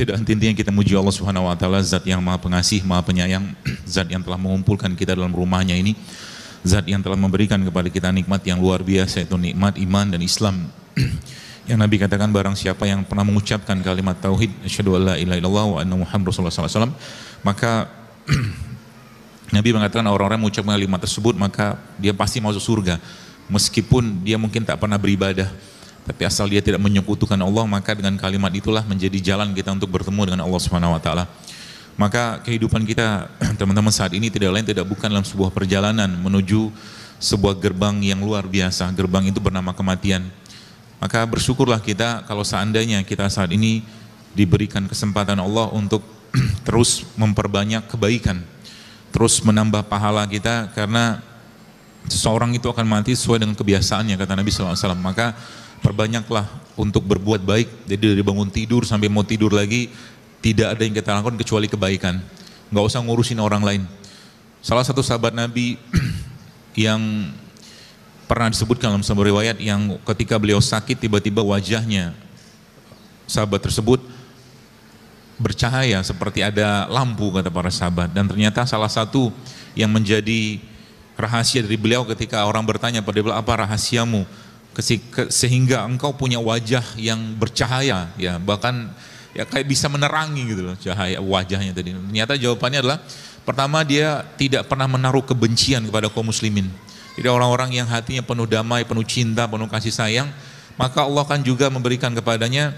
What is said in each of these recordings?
Tidak henti-hentinya kita muji Allah Subhanahu wa taala, zat yang Maha Pengasih, Maha Penyayang, zat yang telah mengumpulkan kita dalam rumahnya ini, zat yang telah memberikan kepada kita nikmat yang luar biasa, yaitu nikmat iman dan Islam. Yang Nabi katakan, barang siapa yang pernah mengucapkan kalimat tauhid, asyhadu alla ilaha illallah wa anna muhammadar rasulullah sallallahu alaihi wasallam, maka Nabi mengatakan orang-orang yang mengucapkan kalimat tersebut maka dia pasti masuk surga, meskipun dia mungkin tak pernah beribadah. Tapi asal dia tidak menyekutukan Allah, maka dengan kalimat itulah menjadi jalan kita untuk bertemu dengan Allah Subhanahu wa taala. Maka kehidupan kita teman-teman saat ini tidak lain tidak bukan dalam sebuah perjalanan menuju sebuah gerbang yang luar biasa. Gerbang itu bernama kematian. Maka bersyukurlah kita kalau seandainya kita saat ini diberikan kesempatan Allah untuk terus memperbanyak kebaikan, terus menambah pahala kita, karena seseorang itu akan mati sesuai dengan kebiasaannya, kata Nabi SAW. Maka perbanyaklah untuk berbuat baik. Jadi dari bangun tidur sampai mau tidur lagi, tidak ada yang kita lakukan kecuali kebaikan. Nggak usah ngurusin orang lain. Salah satu sahabat Nabi yang pernah disebutkan dalam sebuah riwayat, yang ketika beliau sakit tiba-tiba wajahnya sahabat tersebut bercahaya seperti ada lampu, kata para sahabat. Dan ternyata salah satu yang menjadi rahasia dari beliau ketika orang bertanya pada beliau, apa rahasiamu sehingga engkau punya wajah yang bercahaya, ya bahkan ya kayak bisa menerangi gitu loh cahaya wajahnya tadi. Ternyata jawabannya adalah, pertama, dia tidak pernah menaruh kebencian kepada kaum muslimin. Jadi orang-orang yang hatinya penuh damai, penuh cinta, penuh kasih sayang, maka Allah kan juga memberikan kepadanya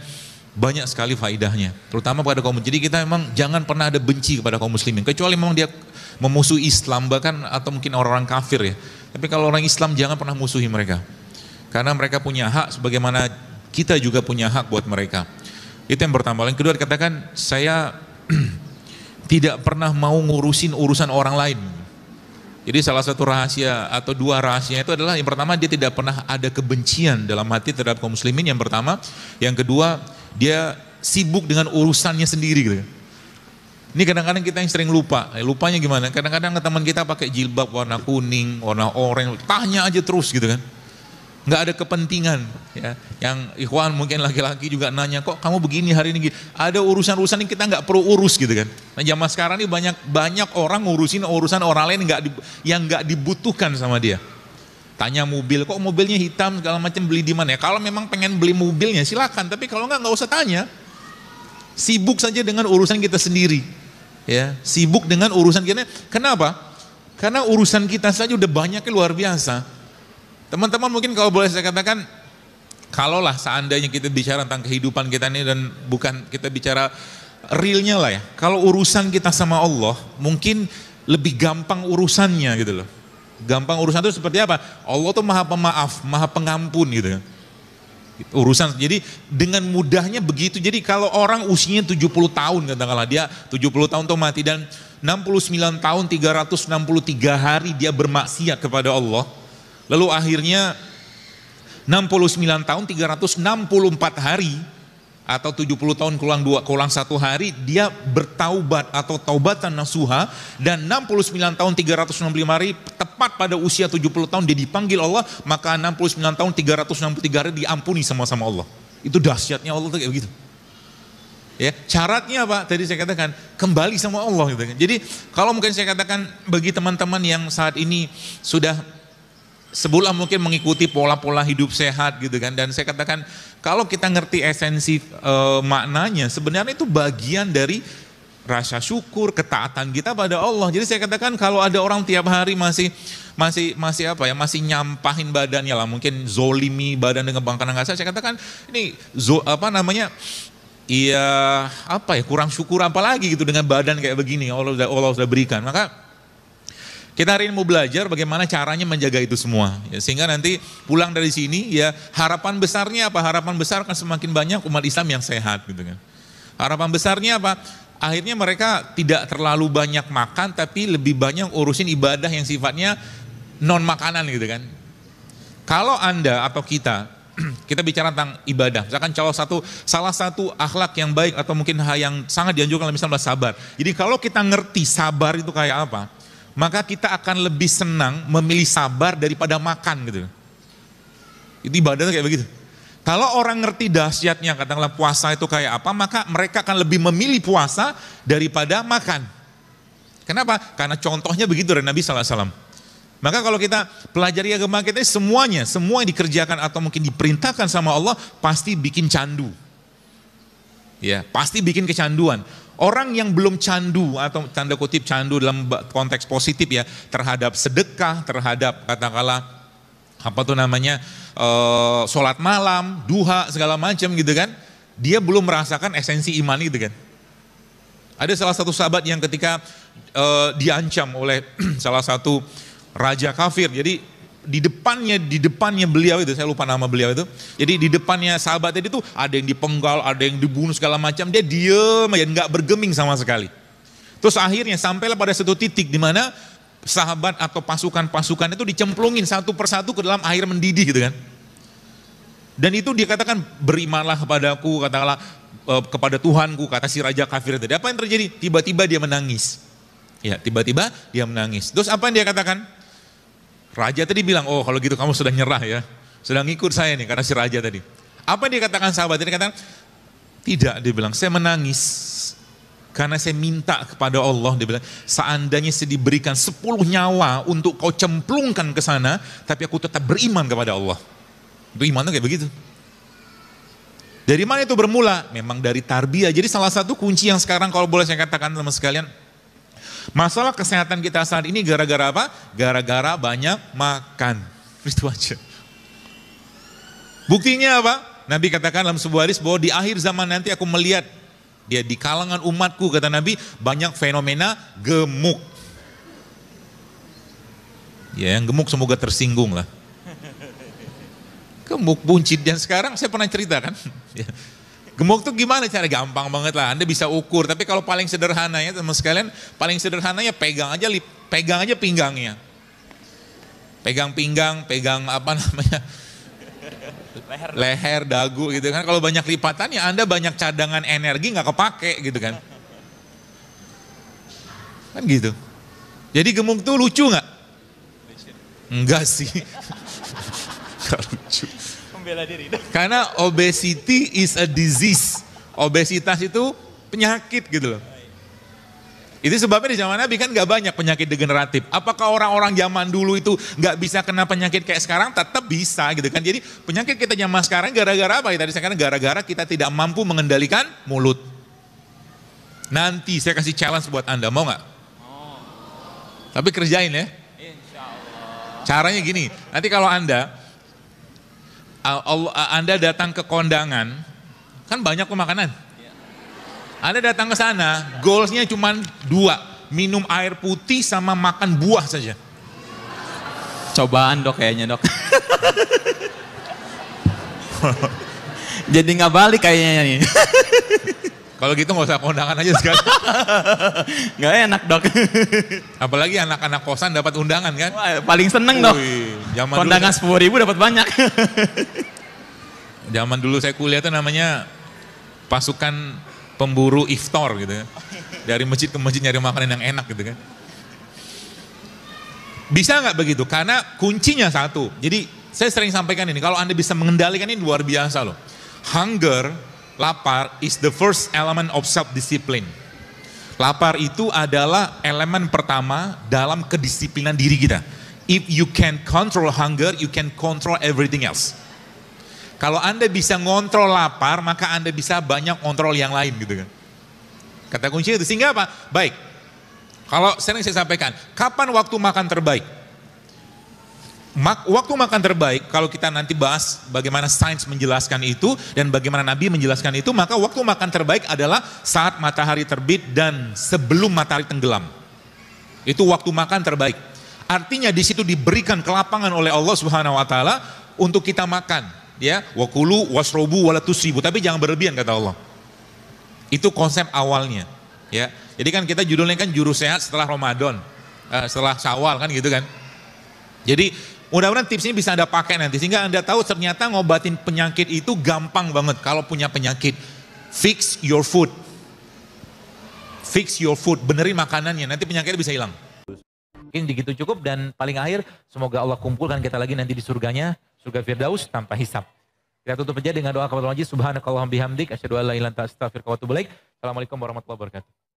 banyak sekali faidahnya, terutama pada kaum. Jadi kita memang jangan pernah ada benci kepada kaum muslimin, kecuali memang dia memusuhi Islam bahkan, atau mungkin orang-orang kafir ya. Tapi kalau orang Islam jangan pernah musuhi mereka, karena mereka punya hak sebagaimana kita juga punya hak buat mereka. Itu yang pertama. Yang kedua dikatakan, saya tidak pernah mau ngurusin urusan orang lain. Jadi salah satu rahasia atau dua rahasianya itu adalah, yang pertama, dia tidak pernah ada kebencian dalam hati terhadap kaum muslimin, yang pertama. Yang kedua, dia sibuk dengan urusannya sendiri gitu. Ini kadang-kadang kita yang sering lupa. Lupanya gimana? Kadang-kadang teman kita pakai jilbab warna kuning, warna oranye, tanya aja terus gitu kan. Nggak ada kepentingan ya. Yang ikhwan mungkin laki-laki juga nanya, kok kamu begini hari ini? Ada urusan-urusan yang kita nggak perlu urus gitu kan. Nah zaman sekarang ini banyak orang ngurusin urusan orang lain yang nggak dibutuhkan sama dia. Tanya mobil, kok mobilnya hitam segala macam, beli di mana ya? Kalau memang pengen beli mobilnya silakan, tapi kalau nggak usah tanya. Sibuk saja dengan urusan kita sendiri ya, sibuk dengan urusan kita. Kenapa? Karena urusan kita saja udah banyaknya luar biasa. Teman-teman mungkin kalau boleh saya katakan, kalaulah seandainya kita bicara tentang kehidupan kita ini dan bukan kita bicara realnya lah ya. Kalau urusan kita sama Allah mungkin lebih gampang urusannya gitu loh. Gampang urusan itu seperti apa? Allah tuh maha pemaaf, maha pengampun gitu kan. Urusan, jadi dengan mudahnya begitu. Jadi kalau orang usianya 70 tahun katakanlah, dia 70 tahun tuh mati, dan 69 tahun 363 hari dia bermaksiat kepada Allah. Lalu akhirnya 69 tahun 364 hari atau 70 tahun kurang 1 hari dia bertaubat atau taubatan nasuha, dan 69 tahun 365 hari tepat pada usia 70 tahun dia dipanggil Allah, maka 69 tahun 363 hari diampuni sama-sama Allah. Itu dahsyatnya Allah tuh kayak begitu. Ya, syaratnya apa? Tadi saya katakan kembali sama Allah gitu kan. Jadi kalau mungkin saya katakan bagi teman-teman yang saat ini sudah sebulan mungkin mengikuti pola-pola hidup sehat gitu kan, dan saya katakan kalau kita ngerti esensi maknanya, sebenarnya itu bagian dari rasa syukur, ketaatan kita pada Allah. Jadi saya katakan kalau ada orang tiap hari masih nyampahin badannya lah, mungkin zolimi badan dengan bangkang kasar, saya katakan ini kurang syukur apa lagi gitu dengan badan kayak begini Allah sudah berikan. Maka kita hari ini mau belajar bagaimana caranya menjaga itu semua ya, sehingga nanti pulang dari sini ya harapan besarnya apa? Harapan besar akan semakin banyak umat Islam yang sehat gitu kan. Harapan besarnya apa? Akhirnya mereka tidak terlalu banyak makan, tapi lebih banyak urusin ibadah yang sifatnya non makanan gitu kan. Kalau Anda atau kita bicara tentang ibadah, misalkan salah satu akhlak yang baik atau mungkin hal yang sangat dianjurkan misalnya sabar. Jadi kalau kita ngerti sabar itu kayak apa, maka kita akan lebih senang memilih sabar daripada makan gitu. Itu ibadah kayak begitu. Kalau orang ngerti dahsyatnya katakanlah puasa itu kayak apa, maka mereka akan lebih memilih puasa daripada makan. Kenapa? Karena contohnya begitu dari Nabi SAW. Maka kalau kita pelajari agama kita, semuanya, semua yang dikerjakan atau mungkin diperintahkan sama Allah pasti bikin candu. Ya, pasti bikin kecanduan. Orang yang belum candu atau tanda kutip candu dalam konteks positif ya, terhadap sedekah, terhadap katakanlah apa tuh namanya, sholat malam, duha, segala macam gitu kan, dia belum merasakan esensi iman gitu kan. Ada salah satu sahabat yang ketika diancam oleh salah satu raja kafir, jadi di depannya beliau itu, saya lupa nama beliau itu, jadi di depannya sahabat tadi tuh ada yang dipenggal, ada yang dibunuh segala macam, dia diem aja, nggak bergeming sama sekali. Terus akhirnya sampailah pada satu titik di mana sahabat atau pasukan-pasukan itu dicemplungin satu persatu ke dalam air mendidih gitu kan. Dan itu dikatakan berimanlah kepadaku, katakanlah kepada Tuhanku, kata si raja kafir tadi. Apa yang terjadi? Tiba-tiba dia menangis. Ya, tiba-tiba dia menangis. Terus apa yang dia katakan? Raja tadi bilang, oh kalau gitu kamu sudah nyerah ya. Sudah ngikut saya nih, kata si raja tadi. Apa yang dia katakan sahabat? Dia katakan, tidak, dia bilang, saya menangis karena saya minta kepada Allah, dia bilang, seandainya saya diberikan 10 nyawa untuk kau cemplungkan ke sana, tapi aku tetap beriman kepada Allah. Itu iman tuh kayak begitu. Dari mana itu bermula? Memang dari tarbiyah. Jadi salah satu kunci yang sekarang kalau boleh saya katakan teman sekalian, masalah kesehatan kita saat ini gara-gara apa? Gara-gara banyak makan. Itu aja. Buktinya apa? Nabi katakan dalam sebuah hadis bahwa di akhir zaman nanti aku melihat dia di kalangan umatku, kata Nabi, banyak fenomena gemuk. Ya, yang gemuk semoga tersinggung lah. Gemuk buncit, dan sekarang saya pernah cerita kan. Gemuk tuh gimana cara? Gampang banget lah, Anda bisa ukur. Tapi kalau paling sederhana ya teman sekalian, paling sederhananya pegang aja pinggangnya. Pegang pinggang, pegang apa namanya? Leher, dagu gitu kan. Kalau banyak lipatan ya Anda banyak cadangan energi nggak kepake gitu kan. Kan gitu. Jadi gemuk tuh lucu nggak? Enggak sih. Nggak lucu. Membela diri. Karena obesity is a disease. Obesitas itu penyakit gitu loh. Itu sebabnya di zaman Nabi kan gak banyak penyakit degeneratif. Apakah orang-orang zaman dulu itu gak bisa kena penyakit kayak sekarang? Tetap bisa gitu kan. Jadi penyakit kita zaman sekarang gara-gara apa? Tadi saya katakan gara-gara kita tidak mampu mengendalikan mulut. Nanti saya kasih challenge buat Anda, mau gak? Tapi kerjain ya. Caranya gini, nanti kalau Anda datang ke kondangan, kan banyak makanan. Anda datang ke sana, goalsnya cuma 2, minum air putih sama makan buah saja. Cobaan dok kayaknya dok. Jadi nggak balik kayaknya nih. Kalau gitu nggak usah kondangan aja sekarang. Nggak enak dok. Apalagi anak-anak kosan dapat undangan kan? Wah, paling seneng dok. Kondangan 10.000 dapat banyak. Zaman dulu saya kuliah tuh namanya pasukan pemburu iftar gitu ya. Dari masjid ke masjid nyari makanan yang enak gitu kan. Bisa nggak begitu? Karena kuncinya satu. Jadi saya sering sampaikan ini, kalau Anda bisa mengendalikan ini luar biasa loh. Hunger, lapar is the first element of self-discipline. Lapar itu adalah elemen pertama dalam kedisiplinan diri kita. If you can control hunger, you can control everything else. Kalau Anda bisa ngontrol lapar, maka Anda bisa banyak ngontrol yang lain gitu kan. Kata kuncinya itu, sehingga apa? Baik, kalau sering saya sampaikan, kapan waktu makan terbaik? Waktu makan terbaik, kalau kita nanti bahas bagaimana sains menjelaskan itu, dan bagaimana Nabi menjelaskan itu, maka waktu makan terbaik adalah saat matahari terbit dan sebelum matahari tenggelam. Itu waktu makan terbaik. Artinya di situ diberikan kelapangan oleh Allah Subhanahu wa taala untuk kita makan. Ya, wakulu wasrobu wala tusribu, tapi jangan berlebihan kata Allah. Itu konsep awalnya. Ya, jadi kan kita judulnya kan juru sehat setelah Ramadan, setelah Syawal kan gitu kan. Jadi mudah-mudahan tips ini bisa Anda pakai nanti sehingga Anda tahu ternyata ngobatin penyakit itu gampang banget. Kalau punya penyakit, fix your food, benerin makanannya, nanti penyakitnya bisa hilang. Mungkin begitu cukup, dan paling akhir semoga Allah kumpulkan kita lagi nanti di surganya, surga Firdaus tanpa hisab. Kita tutup aja dengan doa kafaratul majlis. Subhanakallahumma bihamdik asyhadu an la ilaha illa anta astaghfiruka wa atubu ilaik. Assalamualaikum warahmatullahi wabarakatuh.